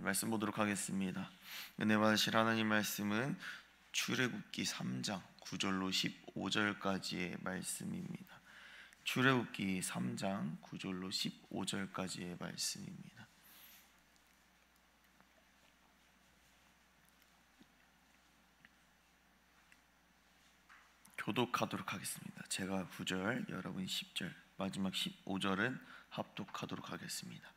말씀 보도록 하겠습니다. 은혜 받으실 하나님 말씀은 출애굽기 3장 9절로 15절까지의 말씀입니다. 출애굽기 3장 9절로 15절까지의 말씀입니다. 교독하도록 하겠습니다. 제가 9절, 여러분 10절, 마지막 15절은 합독하도록 하겠습니다.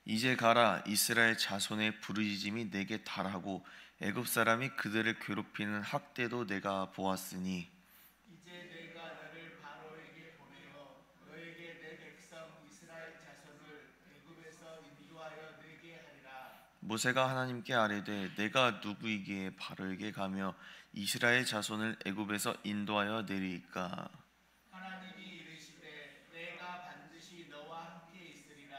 이제 가라, 이스라엘 자손의 부르짖음이 내게 달하고 애굽 사람이 그들을 괴롭히는 학대도 내가 보았으니 이제 내가 너를 바로에게 보내어 너에게 내 백성 이스라엘 자손을 애굽에서 인도하여 내게 하리라. 모세가 하나님께 아뢰되 내가 누구이기에 바로에게 가며 이스라엘 자손을 애굽에서 인도하여 내리까? 하나님이 이르시되 내가 반드시 너와 함께 있으리라.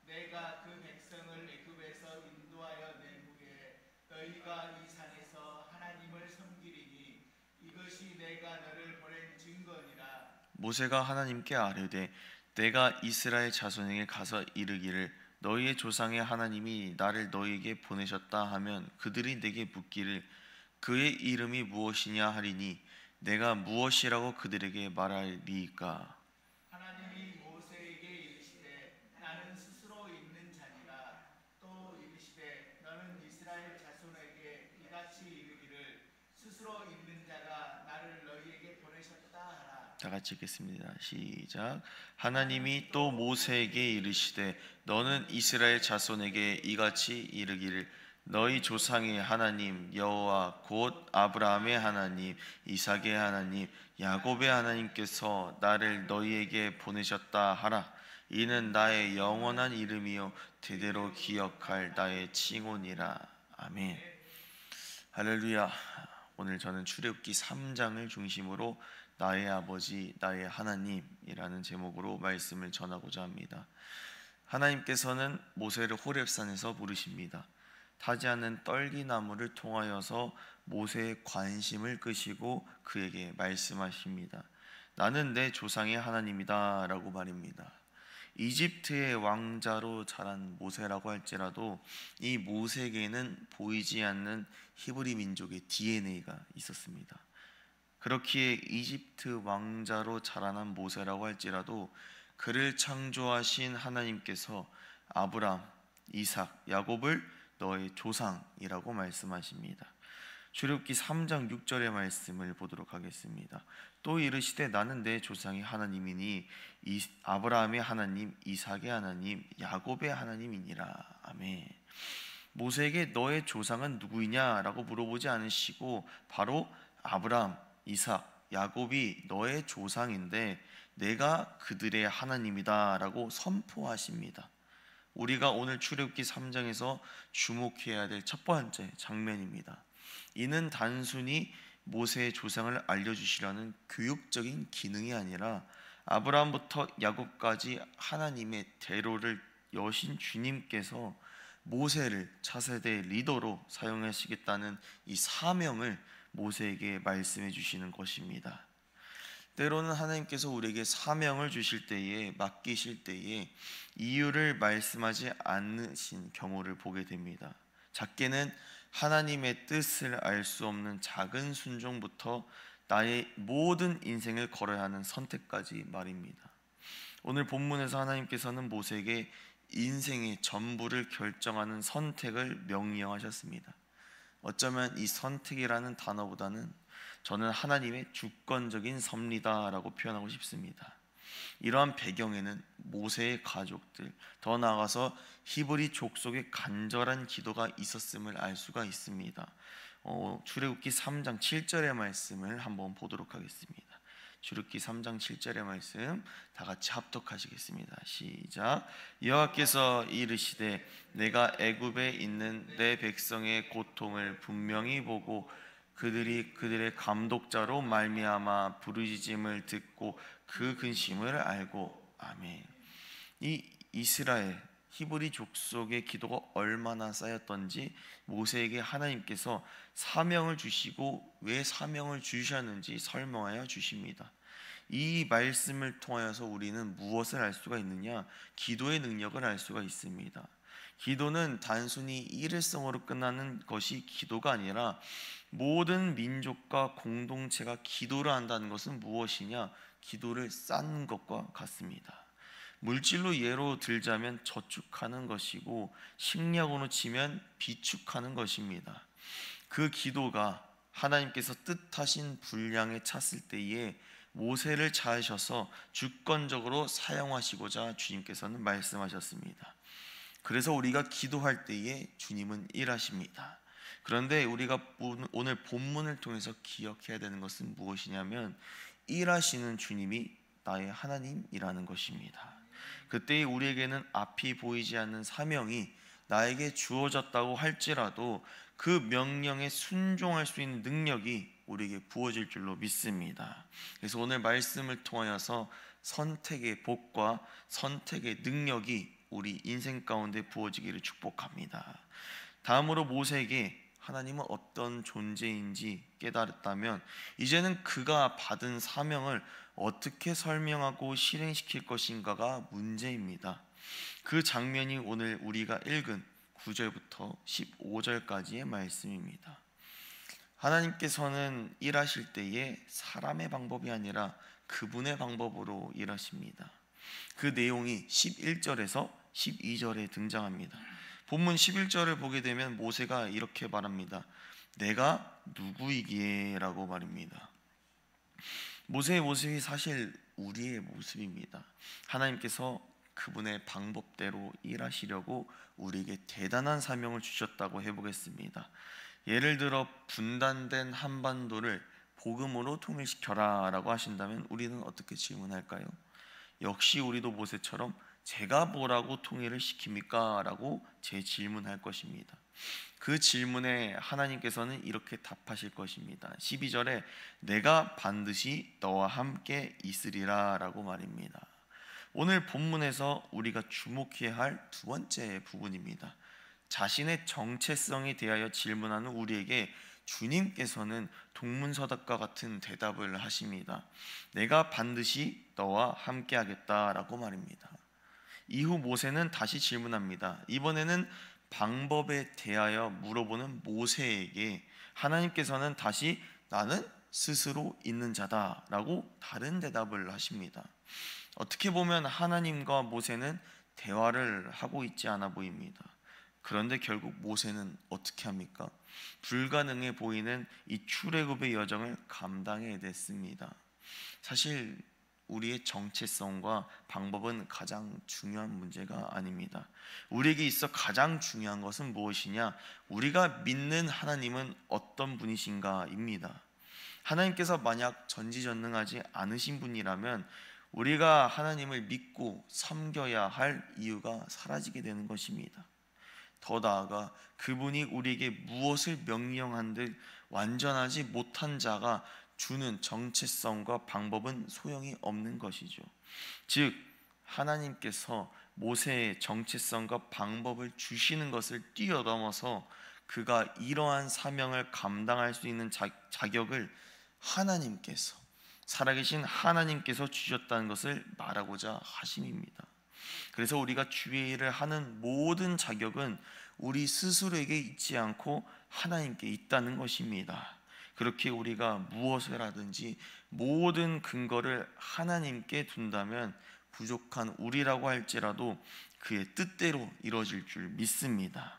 내가 그 백성을 애굽에서 인도하여 낸 후에 너희가 이 산에서 하나님을 섬기리니 이것이 내가 너를 보낸 증거니라. 모세가 하나님께 아뢰되 내가 이스라엘 자손에게 가서 이르기를 너희의 조상의 하나님이 나를 너희에게 보내셨다 하면 그들이 내게 묻기를 그의 이름이 무엇이냐 하리니 내가 무엇이라고 그들에게 말하리까? 하나님이 모세에게 이르시되 나는 스스로 있는 자니라. 또 이르시되 너는 이스라엘 자손에게 이같이 이르기를 스스로 있는 자가 나를 너희에게 보내셨다 하라. 다 같이 읽겠습니다. 시작. 하나님이 또 모세에게 이르시되 너는 이스라엘 자손에게 이같이 이르기를 너희 조상의 하나님 여호와 곧 아브라함의 하나님 이삭의 하나님 야곱의 하나님께서 나를 너희에게 보내셨다 하라. 이는 나의 영원한 이름이요 대대로 기억할 나의 칭호니라. 아멘. 할렐루야. 오늘 저는 출애굽기 3장을 중심으로 나의 아버지 나의 하나님이라는 제목으로 말씀을 전하고자 합니다. 하나님께서는 모세를 호렙산에서 부르십니다. 타지 않는 떨기나무를 통하여서 모세의 관심을 끄시고 그에게 말씀하십니다. 나는 내 조상의 하나님이다 라고 말입니다. 이집트의 왕자로 자란 모세라고 할지라도 이 모세에게는 보이지 않는 히브리 민족의 DNA가 있었습니다. 그렇기에 이집트 왕자로 자라난 모세라고 할지라도 그를 창조하신 하나님께서 아브람, 이삭, 야곱을 너의 조상이라고 말씀하십니다. 출애굽기 3장 6절의 말씀을 보도록 하겠습니다. 또 이르시되 나는 내 조상의 하나님이니 아브라함의 하나님, 이삭의 하나님, 야곱의 하나님이니라. 아멘. 모세에게 너의 조상은 누구이냐라고 물어보지 않으시고 바로 아브라함, 이삭, 야곱이 너의 조상인데 내가 그들의 하나님이다 라고 선포하십니다. 우리가 오늘 출애굽기 3장에서 주목해야 될 첫 번째 장면입니다. 이는 단순히 모세의 조상을 알려주시라는 교육적인 기능이 아니라 아브라함부터 야곱까지 하나님의 대로를 여신 주님께서 모세를 차세대 리더로 사용하시겠다는 이 사명을 모세에게 말씀해 주시는 것입니다. 때로는 하나님께서 우리에게 사명을 주실 때에, 맡기실 때에 이유를 말씀하지 않으신 경우를 보게 됩니다. 작게는 하나님의 뜻을 알 수 없는 작은 순종부터 나의 모든 인생을 걸어야 하는 선택까지 말입니다. 오늘 본문에서 하나님께서는 모세에게 인생의 전부를 결정하는 선택을 명령하셨습니다. 어쩌면 이 선택이라는 단어보다는 저는 하나님의 주권적인 섭리다라고 표현하고 싶습니다. 이러한 배경에는 모세의 가족들, 더 나아가서 히브리 족속의 간절한 기도가 있었음을 알 수가 있습니다. 출애굽기 3장 7절의 말씀을 한번 보도록 하겠습니다. 출애굽기 3장 7절의 말씀 다 같이 합독하시겠습니다. 시작. 여호와께서 이르시되 내가 애굽에 있는 내 백성의 고통을 분명히 보고 그들이 그들의 감독자로 말미암아 부르짖음을 듣고 그 근심을 알고. 아멘. 이 이스라엘 히브리 족속의 기도가 얼마나 쌓였던지 모세에게 하나님께서 사명을 주시고 왜 사명을 주셨는지 설명하여 주십니다. 이 말씀을 통하여서 우리는 무엇을 알 수가 있느냐? 기도의 능력을 알 수가 있습니다. 기도는 단순히 일회성으로 끝나는 것이 기도가 아니라 모든 민족과 공동체가 기도를 한다는 것은 무엇이냐? 기도를 쌓는 것과 같습니다. 물질로 예로 들자면 저축하는 것이고, 식량으로 치면 비축하는 것입니다. 그 기도가 하나님께서 뜻하신 분량에 찼을 때에 모세를 찾으셔서 주권적으로 사용하시고자 주님께서는 말씀하셨습니다. 그래서 우리가 기도할 때에 주님은 일하십니다. 그런데 우리가 오늘 본문을 통해서 기억해야 되는 것은 무엇이냐면, 일하시는 주님이 나의 하나님이라는 것입니다. 그때 우리에게는 앞이 보이지 않는 사명이 나에게 주어졌다고 할지라도 그 명령에 순종할 수 있는 능력이 우리에게 부어질 줄로 믿습니다. 그래서 오늘 말씀을 통하여서 선택의 복과 선택의 능력이 우리 인생 가운데 부어지기를 축복합니다. 다음으로 모세에게 하나님은 어떤 존재인지 깨달았다면, 이제는 그가 받은 사명을 어떻게 설명하고 실행시킬 것인가가 문제입니다. 그 장면이 오늘 우리가 읽은 9절부터 15절까지의 말씀입니다. 하나님께서는 일하실 때에 사람의 방법이 아니라 그분의 방법으로 일하십니다. 그 내용이 11절에서 12절에 등장합니다. 본문 11절을 보게 되면 모세가 이렇게 말합니다. 내가 누구이기에? 라고 말입니다. 모세의 모습이 사실 우리의 모습입니다. 하나님께서 그분의 방법대로 일하시려고 우리에게 대단한 사명을 주셨다고 해보겠습니다. 예를 들어 분단된 한반도를 복음으로 통일시켜라 라고 하신다면 우리는 어떻게 질문할까요? 역시 우리도 모세처럼 제가 뭐라고 통일을 시킵니까? 라고 재질문할 것입니다. 그 질문에 하나님께서는 이렇게 답하실 것입니다. 12절에 내가 반드시 너와 함께 있으리라 라고 말입니다. 오늘 본문에서 우리가 주목해야 할 두 번째 부분입니다. 자신의 정체성에 대하여 질문하는 우리에게 주님께서는 동문서답과 같은 대답을 하십니다. 내가 반드시 너와 함께 하겠다라고 말입니다. 이후 모세는 다시 질문합니다. 이번에는 방법에 대하여 물어보는 모세에게 하나님께서는 다시 나는 스스로 있는 자다라고 다른 대답을 하십니다. 어떻게 보면 하나님과 모세는 대화를 하고 있지 않아 보입니다. 그런데 결국 모세는 어떻게 합니까? 불가능해 보이는 이 출애굽의 여정을 감당해냈습니다. 사실 우리의 정체성과 방법은 가장 중요한 문제가 아닙니다. 우리에게 있어 가장 중요한 것은 무엇이냐? 우리가 믿는 하나님은 어떤 분이신가입니다. 하나님께서 만약 전지전능하지 않으신 분이라면 우리가 하나님을 믿고 섬겨야 할 이유가 사라지게 되는 것입니다. 더 나아가 그분이 우리에게 무엇을 명령한들 완전하지 못한 자가 주는 정체성과 방법은 소용이 없는 것이죠. 즉 하나님께서 모세의 정체성과 방법을 주시는 것을 뛰어넘어서 그가 이러한 사명을 감당할 수 있는 자격을 하나님께서, 살아계신 하나님께서 주셨다는 것을 말하고자 하심입니다. 그래서 우리가 주의 일을 하는 모든 자격은 우리 스스로에게 있지 않고 하나님께 있다는 것입니다. 그렇게 우리가 무엇을 하든지 모든 근거를 하나님께 둔다면 부족한 우리라고 할지라도 그의 뜻대로 이루어질 줄 믿습니다.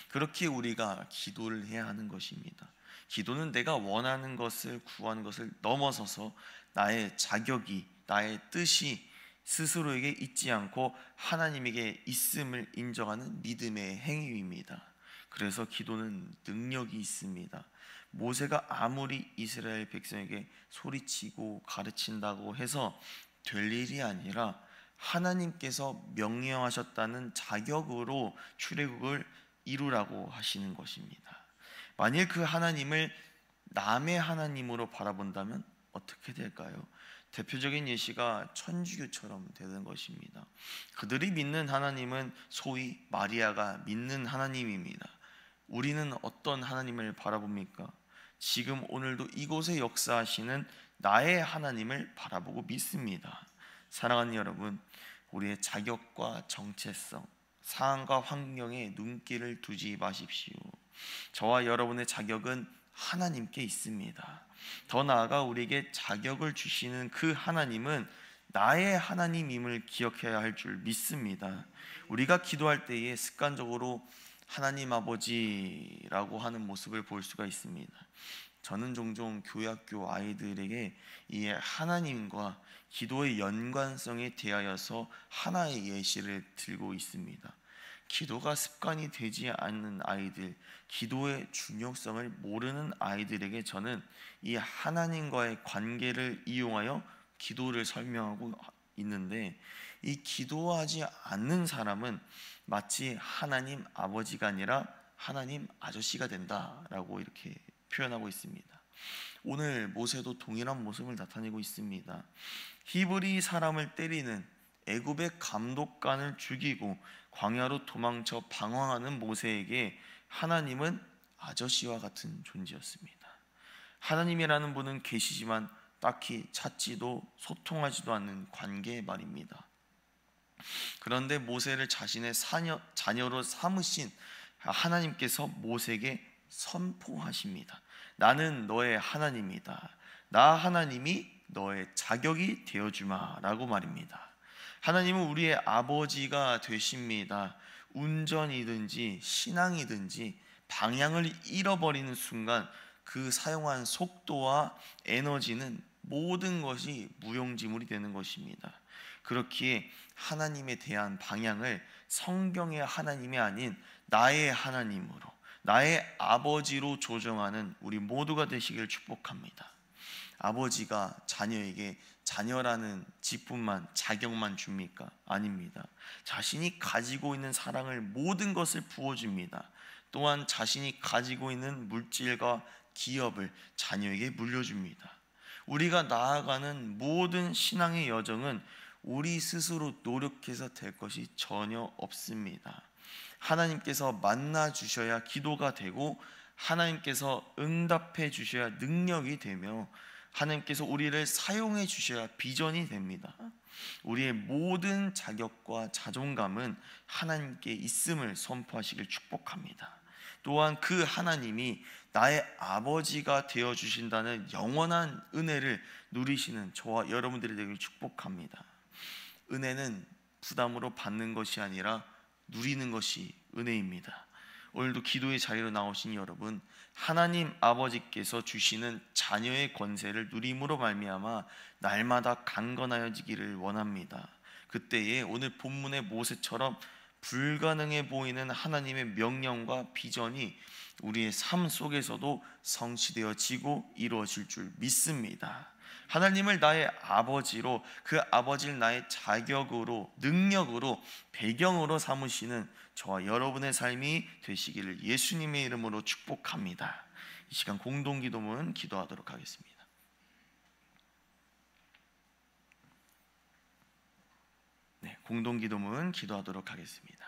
그렇게 우리가 기도를 해야 하는 것입니다. 기도는 내가 원하는 것을 구하는 것을 넘어서서 나의 자격이, 나의 뜻이 스스로에게 있지 않고 하나님에게 있음을 인정하는 믿음의 행위입니다. 그래서 기도는 능력이 있습니다. 모세가 아무리 이스라엘 백성에게 소리치고 가르친다고 해서 될 일이 아니라 하나님께서 명령하셨다는 자격으로 출애굽을 이루라고 하시는 것입니다. 만일 그 하나님을 남의 하나님으로 바라본다면 어떻게 될까요? 대표적인 예시가 천주교처럼 되는 것입니다. 그들이 믿는 하나님은 소위 마리아가 믿는 하나님입니다. 우리는 어떤 하나님을 바라봅니까? 지금 오늘도 이곳에 역사하시는 나의 하나님을 바라보고 믿습니다. 사랑하는 여러분, 우리의 자격과 정체성, 상황과 환경에 눈길을 두지 마십시오. 저와 여러분의 자격은 하나님께 있습니다. 더 나아가 우리에게 자격을 주시는 그 하나님은 나의 하나님임을 기억해야 할 줄 믿습니다. 우리가 기도할 때에 습관적으로 하나님 아버지라고 하는 모습을 볼 수가 있습니다. 저는 종종 교회학교 아이들에게 이 하나님과 기도의 연관성에 대하여서 하나의 예시를 들고 있습니다. 기도가 습관이 되지 않는 아이들, 기도의 중요성을 모르는 아이들에게 저는 이 하나님과의 관계를 이용하여 기도를 설명하고 있는데, 이 기도하지 않는 사람은 마치 하나님 아버지가 아니라 하나님 아저씨가 된다라고 이렇게 표현하고 있습니다. 오늘 모세도 동일한 모습을 나타내고 있습니다. 히브리 사람을 때리는 애굽의 감독관을 죽이고 광야로 도망쳐 방황하는 모세에게 하나님은 아저씨와 같은 존재였습니다. 하나님이라는 분은 계시지만 딱히 찾지도 소통하지도 않는 관계 말입니다. 그런데 모세를 자신의 자녀로 삼으신 하나님께서 모세에게 선포하십니다. 나는 너의 하나님이다. 나 하나님이 너의 자격이 되어주마 라고 말입니다. 하나님은 우리의 아버지가 되십니다. 운전이든지 신앙이든지 방향을 잃어버리는 순간 그 사용한 속도와 에너지는 모든 것이 무용지물이 되는 것입니다. 그렇기에 하나님에 대한 방향을 성경의 하나님이 아닌 나의 하나님으로, 나의 아버지로 조정하는 우리 모두가 되시길 축복합니다. 아버지가 자녀에게 자녀라는 직분만, 자격만 줍니까? 아닙니다. 자신이 가지고 있는 사랑을, 모든 것을 부어줍니다. 또한 자신이 가지고 있는 물질과 기업을 자녀에게 물려줍니다. 우리가 나아가는 모든 신앙의 여정은 우리 스스로 노력해서 될 것이 전혀 없습니다. 하나님께서 만나 주셔야 기도가 되고, 하나님께서 응답해 주셔야 능력이 되며, 하나님께서 우리를 사용해 주셔야 비전이 됩니다. 우리의 모든 자격과 자존감은 하나님께 있음을 선포하시길 축복합니다. 또한 그 하나님이 나의 아버지가 되어 주신다는 영원한 은혜를 누리시는 저와 여러분들이 되길 축복합니다. 은혜는 부담으로 받는 것이 아니라 누리는 것이 은혜입니다. 오늘도 기도의 자리로 나오신 여러분, 하나님 아버지께서 주시는 자녀의 권세를 누림으로 말미암아 날마다 강건하여지기를 원합니다. 그때에 오늘 본문의 모세처럼 불가능해 보이는 하나님의 명령과 비전이 우리의 삶 속에서도 성취되어지고 이루어질 줄 믿습니다. 하나님을 나의 아버지로, 그 아버지를 나의 자격으로, 능력으로, 배경으로 삼으시는 저와 여러분의 삶이 되시기를 예수님의 이름으로 축복합니다. 이 시간 공동기도문 기도하도록 하겠습니다. 네, 공동기도문 기도하도록 하겠습니다.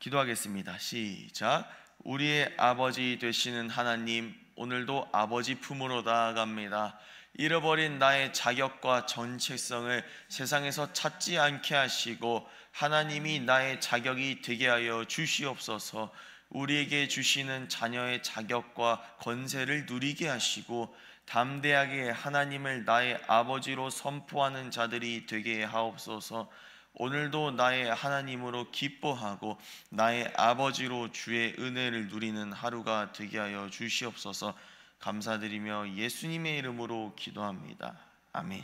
기도하겠습니다. 시작. 우리의 아버지 되시는 하나님, 오늘도 아버지 품으로 나아갑니다. 잃어버린 나의 자격과 정체성을 세상에서 찾지 않게 하시고 하나님이 나의 자격이 되게 하여 주시옵소서. 우리에게 주시는 자녀의 자격과 권세를 누리게 하시고 담대하게 하나님을 나의 아버지로 선포하는 자들이 되게 하옵소서. 오늘도 나의 하나님으로 기뻐하고 나의 아버지로 주의 은혜를 누리는 하루가 되게 하여 주시옵소서. 감사드리며 예수님의 이름으로 기도합니다. 아멘.